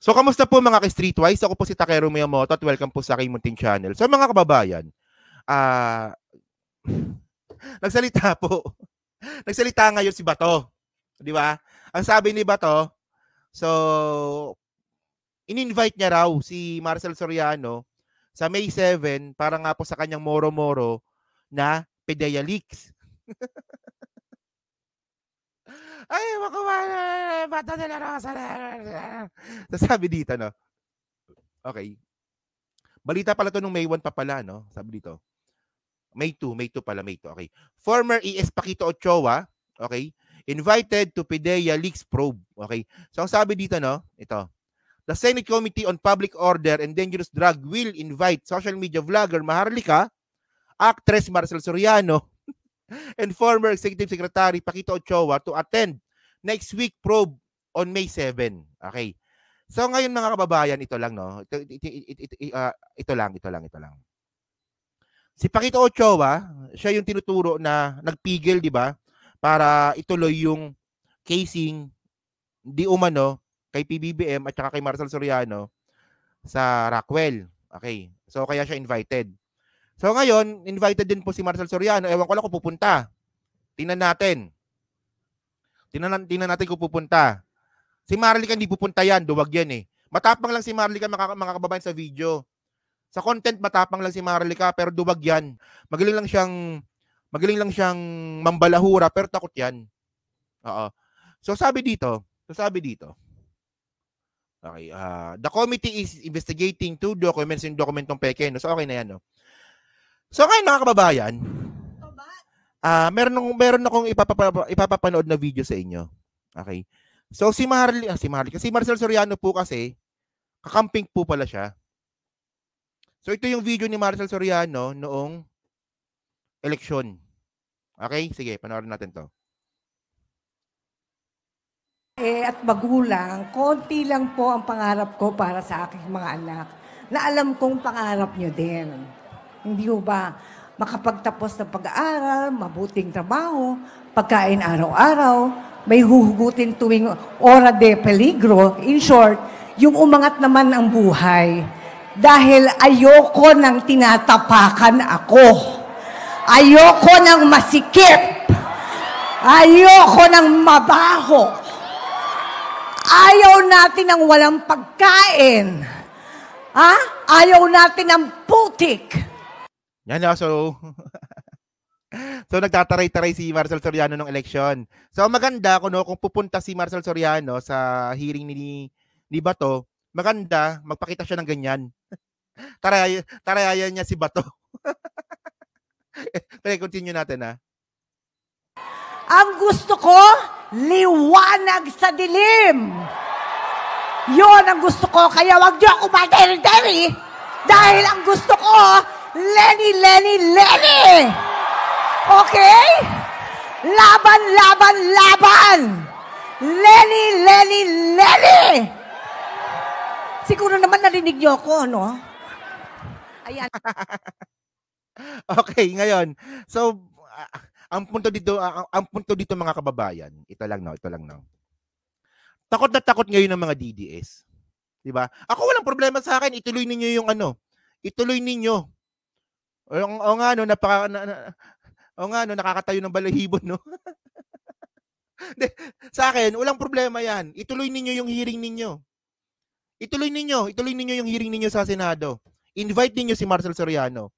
So, kamusta po mga ka-Streetwise? Ako po si Takero Miyamoto at welcome po sa aking munting channel. So, mga kababayan, nagsalita po. Nagsalita ngayon si Bato. Di ba? Ang sabi ni Bato, so, in-invite niya raw si Marcel Soriano sa May 7 para nga po sa kanyang moro-moro na PDEA Leaks. Ay, Bato de la Rosa. So, sabi dito, no? Okay. Balita pala to nung May 1 pa pala, no? Sabi dito. May 2 pala, May 2. Okay. Former ES Paquito Ochoa, okay, invited to PDEA Leaks probe. Okay. So, ang sabi dito, no? Ito. The Senate Committee on Public Order and Dangerous Drug will invite social media vlogger Maharlika, actress Marcel Soriano, and former Executive Secretary Paquito Ochoa to attend next week probe on May 7. Okay. So ngayon mga kababayan, ito lang, no? Ito lang. Si Paquito Ochoa, siya yung tinuturo na nagpigil, di ba? Para ituloy yung casing di umano kay PBBM at saka kay Marcel Soriano sa Rockwell. Okay. So kaya siya invited. So ngayon, invited din po si Marcel Soriano. Ewan ko lang kung pupunta. Tingnan natin kung pupunta. Si Maharlika hindi pupunta yan. Duwag yan eh. Matapang lang si Maharlika mga kababayan sa video. Sa content, matapang lang si Maharlika pero duwag yan. Magaling lang siyang mambalahura pero takot yan. Oo. So sabi dito. Okay. The committee is investigating 2 documents yung dokumentong peke. No? So okay na yan. No? So ngayon mga kababayan, meron akong ipapapanood na video sa inyo. Okay. So si Marcel Soriano po kasi kakamping po pala siya. So ito yung video ni Marcel Soriano noong eleksyon. Okay? Sige, panoorin natin to. At magulang, konti lang po ang pangarap ko para sa aking mga anak. Na alam kong pangarap nyo din. Hindi ho ba makapagtapos ng pag-aaral, mabuting trabaho, pagkain araw-araw, may huhugutin tuwing ora de peligro. In short, yung umangat naman ang buhay. Dahil ayoko nang tinatapakan ako. Ayoko nang masikip. Ayoko nang mabaho. Ayaw natin ng walang pagkain. Ayaw natin ng putik. Yan na, so nagtataray-taray si Marcel Soriano ng eleksyon. So maganda kung pupunta si Marcel Soriano sa hearing ni Bato, maganda magpakita siya ng ganyan. Tarayan niya si Bato. Pero continue natin Ang gusto ko, liwanag sa dilim. Yon ang gusto ko, kaya wag niyo ako materi-teri. Dahil ang gusto ko, Lenny! Okay? Laban! Lenny! Siguro naman narinig niyo ako, no? Ayan. Okay, ngayon. So, ang punto dito mga kababayan, ito lang no. Takot na takot ngayon ng mga DDS. 'Di ba? Ako walang problema sa akin, ituloy ninyo yung Ituloy ninyo. Nakakatayo ng balahibo, no? Sa akin, walang problema yan. Ituloy ninyo yung hearing ninyo. Ituloy ninyo yung hearing ninyo sa Senado. Invite ninyo si Marcel Soriano.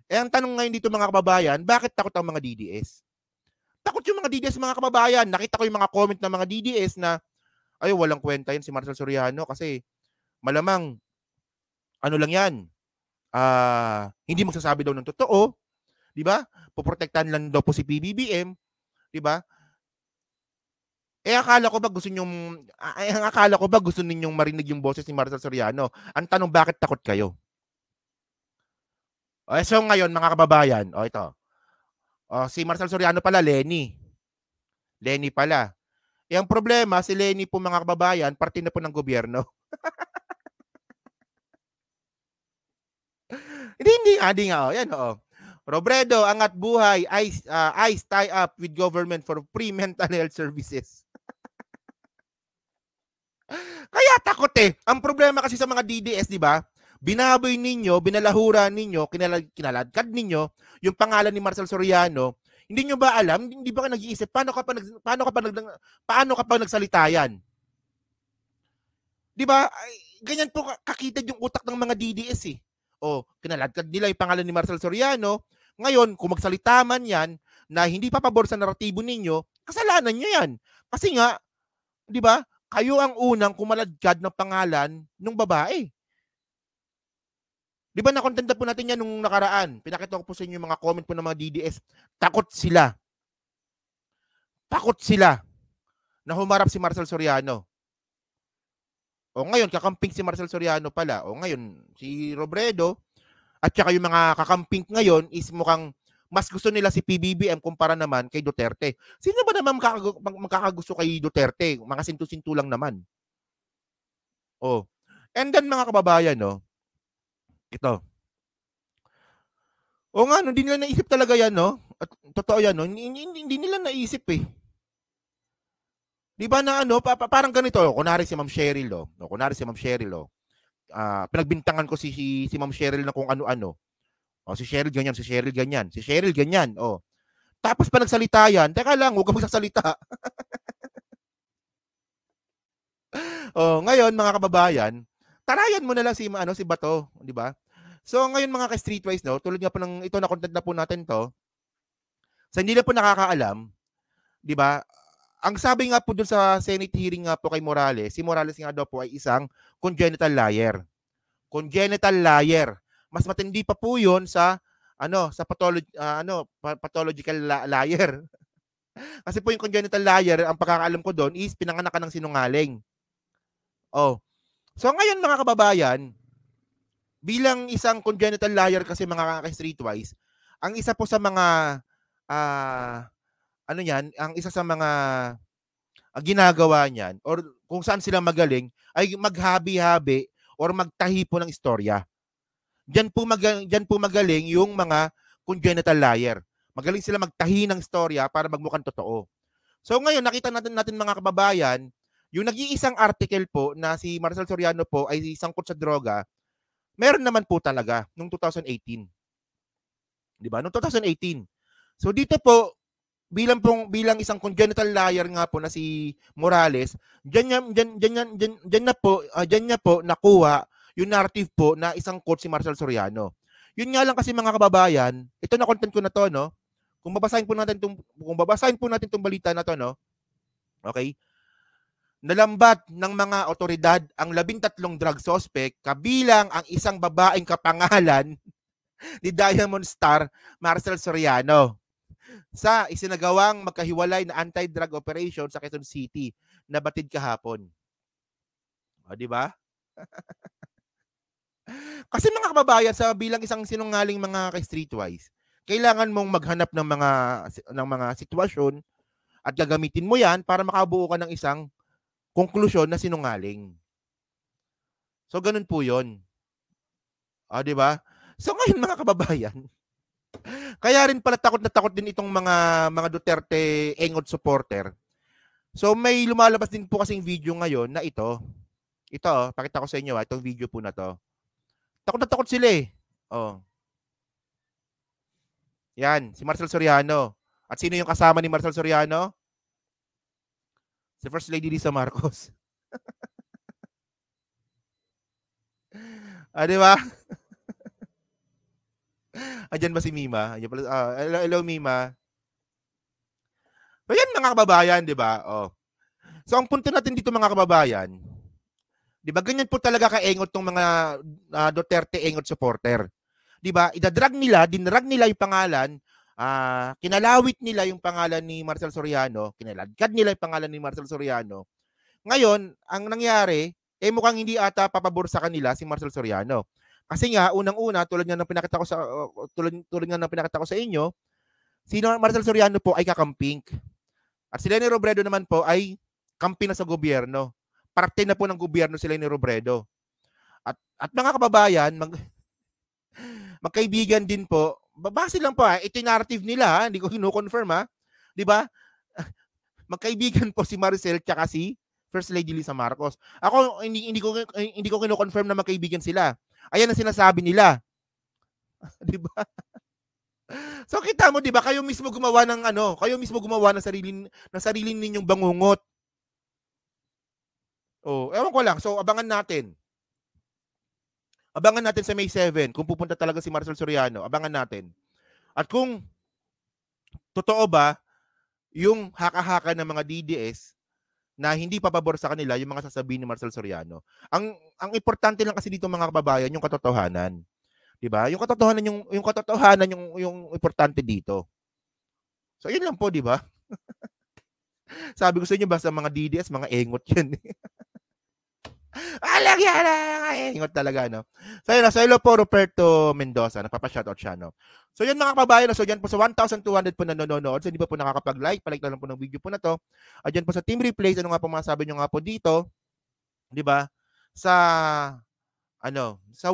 Ang tanong ngayon dito mga kababayan, bakit takot ang mga DDS? Takot yung mga DDS mga kababayan. Nakita ko yung mga comment ng mga DDS na, ay, walang kwenta yan si Marcel Soriano kasi malamang, lang yan, hindi magsasabi daw ng totoo, di ba? Poprotektahan lang daw po si PBBM, di ba? Akala ko ba gusto ninyong marinig yung boses ni Marcel Soriano? Ang tanong, bakit takot kayo? So ngayon mga kababayan, ito. Si Marcel Soriano pala, Lenny pala. Ang problema, si Lenny po mga kababayan, parte na po ng gobyerno. Hindi nga. Yan, Robredo, angat buhay, ICE tie up with government for free mental health services. Kaya takot eh. Ang problema kasi sa mga DDS, di ba? Binaboy ninyo, binalahura ninyo, kinaladkad ninyo yung pangalan ni Marcel Soriano. Hindi nyo ba alam? Hindi ba kayo nag-iisip paano ka pa nagsalita yan? Di ba? Ganyan po kakitid yung utak ng mga DDS eh. O, kinaladkad nila yung pangalan ni Marcel Soriano. Ngayon, kung magsalita man yan na hindi papabor sa naratibo ninyo, kasalanan nyo yan. Kasi nga, di ba, kayo ang unang kumaladkad ng pangalan ng babae. Di ba nakontenta po natin yan nung nakaraan? Pinakita ko po sa inyo yung mga comment po ng mga DDS. Takot sila. Takot sila na humarap si Marcel Soriano. O ngayon, kakamping si Marcel Soriano pala. O ngayon, si Robredo at saka yung mga kakamping ngayon is mukhang mas gusto nila si PBBM kumpara naman kay Duterte. Sino ba naman makakagusto kay Duterte? Mga sintu-sintu lang naman. Oh. And then mga kababayan, no? Ito. O nga, no, hindi nila naisip talaga yan, no? At totoo yan, no? Hindi nila naisip eh. Di ba na ano, parang ganito, kunwari si Ma'am Cheryl, no? Kunwari si Ma'am Cheryl, no? Pinagbintangan ko si Ma'am Cheryl na kung ano-ano. O, si Cheryl ganyan, si Cheryl ganyan, si Cheryl ganyan, o. Tapos pa nagsalita yan, teka lang, huwag ka magsasalita. O, ngayon, mga kababayan, tarayan mo na lang si Bato, di ba? So, ngayon mga ka-streetwise, no, tulad nga po ng, ito na content na po natin to, sa hindi na po nakakaalam, di ba, ang sabi nga po dun sa Senate hearing nga po kay Morales, si Morales nga daw po ay isang congenital liar. Congenital liar. Mas matindi pa po yun sa, pathological liar. Kasi po yung congenital liar, ang pagkakaalam ko doon is pinanganak ka ng sinungaling. Oh. So ngayon mga kababayan, bilang isang congenital liar kasi mga ka-streetwise, ang isa po sa mga ang isa sa mga ginagawa niyan or kung saan sila magaling ay maghabi-habi or magtahi po ng istorya. Diyan po magaling yung mga congenital liar. Magaling sila magtahi ng istorya para magmukhang totoo. So ngayon nakita natin mga kababayan, yung nag-iisang article po na si Marcel Soriano po ay sangkot sa droga, meron naman po talaga nung 2018. 'Di ba? Nung 2018. So dito po bilang isang congenital liar nga po na si Morales, diyan niya po nakuha yung narrative po na isang quote si Marcel Soriano. Yun nga lang kasi mga kababayan, ito na content ko na to, no? Kung babasahin po natin tong balita na to, no? Okay? Nalambat ng mga otoridad ang 13 drug suspect kabilang ang isang babaeng kapangalan ni Diamond Star Marcel Soriano sa isinagawang magkahiwalay na anti-drug operation sa Quezon City na batid kahapon. O, di ba? Kasi mga kababayan, sa bilang isang sinungaling mga ka-streetwise, kailangan mong maghanap ng mga sitwasyon at gagamitin mo yan para makabuo ka ng isang konklusyon na sinungaling. So, ganun po yun. O, di ba? So, ngayon mga kababayan, kaya rin pala takot na takot din itong mga Duterte engot supporter. So, may lumalabas din po kasing video ngayon na ito. Ito, pakita ko sa inyo, itong video po na to. Takot na takot sila eh. Oh. Yan, si Marcel Soriano. At sino yung kasama ni Marcel Soriano? Si First Lady Lisa Marcos. Di ba? Andiyan ba si Mima? Hello Mima. So yan mga kababayan, di ba? Oh. So ang punto natin dito mga kababayan, di ba ganyan po talaga kaengot tong mga Duterte engot supporter. Di ba? Dinrag nila yung pangalan, kinalawit nila yung pangalan ni Marcel Soriano, kinaladkad nila yung pangalan ni Marcel Soriano. Ngayon, ang nangyari, mukhang hindi ata papabor sa kanila si Marcel Soriano. Kasi nga, unang-una, tulad nga ng pinakita ko sa inyo, si Marcel Soriano po ay kakamping. At si Leni Robredo naman po ay kampi na sa gobyerno. Parte na po ng gobyerno si Leni Robredo. At mga kababayan, magkaibigan din po, base lang po ito yung narrative nila, hindi ko kino-confirm di ba? Magkaibigan po si Marcel tsaka si First Lady Lisa Marcos. Ako hindi ko kino-confirm na magkaibigan sila. Ayan ang sinasabi nila. 'Di ba? So kita mo 'di ba, kayo mismo gumawa ng sarili ninyong bangungot. Oh, ewan ko lang. So abangan natin. Abangan natin sa May 7 kung pupunta talaga si Marcel Soriano. Abangan natin. At kung totoo ba yung haka-haka ng mga DDS na hindi papabor sa kanila yung mga sasabihin ni Marcel Soriano. Ang importante lang kasi dito mga kababayan, yung katotohanan. 'Di ba? Yung katotohanan yung importante dito. So yun lang po, 'di ba? Sabi ko sa inyo basta mga DDS, mga engot 'yan. Alag yan! Ingot talaga, no? So, yun, so hello po, Roberto Mendoza. Nagpapa-shoutout siya, no? So, yun mga kababayan, so dyan po sa 1,200 po na nanonood. So, hindi pa po nakakapag-like, palike na lang po ng video po na to. At dyan po sa Team Replays, ano nga po masabi nyo nga po dito, di ba? Sa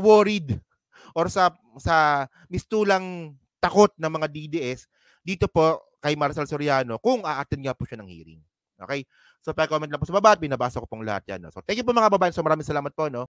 worried or sa mistulang takot ng mga DDS, dito po kay Marcel Soriano, kung a-attend nga po siya ng hearing. Okay? So, pa-comment lang po sa baba at binabasa ko pong lahat yan. No? So, thank you po mga kababayan. So, maraming salamat po. No?